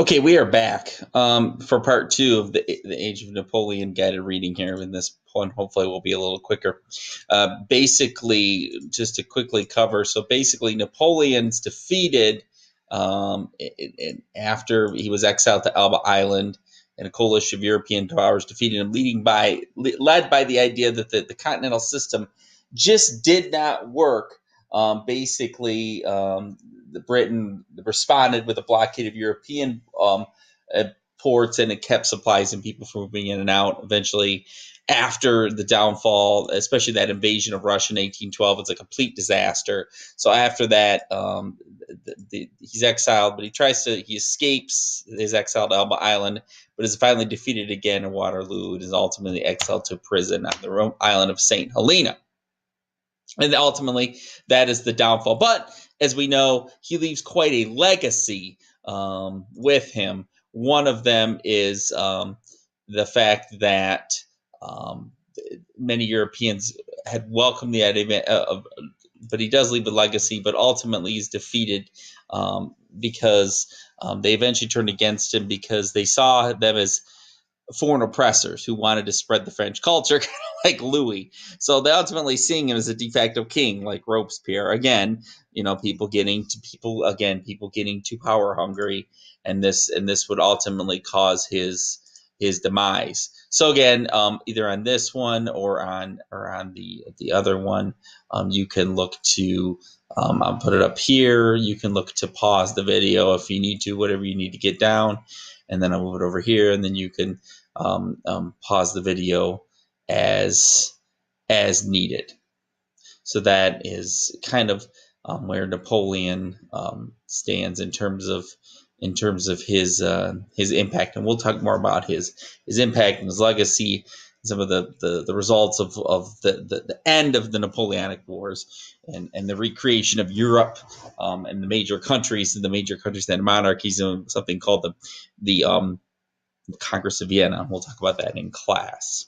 Okay, we are back for part two of the Age of Napoleon guided reading here. And this one hopefully will be a little quicker. Basically, just to quickly cover, so basically Napoleon's defeated after he was exiled to Elba Island, and a coalition of European powers defeated him, led by the idea that the continental system just did not work. The Britain responded with a blockade of European ports, and it kept supplies and people from moving in and out. Eventually, after the downfall, especially that invasion of Russia in 1812, it's a complete disaster. So after that, he's exiled, but he escapes his exile to Elba Island, but is finally defeated again in Waterloo and is ultimately exiled to prison on the island of St. Helena. And ultimately, that is the downfall. But as we know, he leaves quite a legacy with him. One of them is the fact that many Europeans had welcomed the idea but he does leave a legacy, but ultimately he's defeated because they eventually turned against him because they saw them as foreign oppressors who wanted to spread the French culture, kind of like Louis. So they ultimately seeing him as a de facto king, like Robespierre. Again, people getting too power hungry, and this would ultimately cause his demise. So again, either on this one or on the other one, you can look to. I'll put it up here. You can look to pause the video if you need to, whatever you need to get down, and then I'll move it over here, and then you can pause the video as needed. So that is kind of where Napoleon stands in terms of his impact, and we'll talk more about his impact and his legacy, some of the results of the end of the Napoleonic Wars and the recreation of Europe and the major countries that monarchies, and something called the Congress of Vienna. We'll talk about that in class.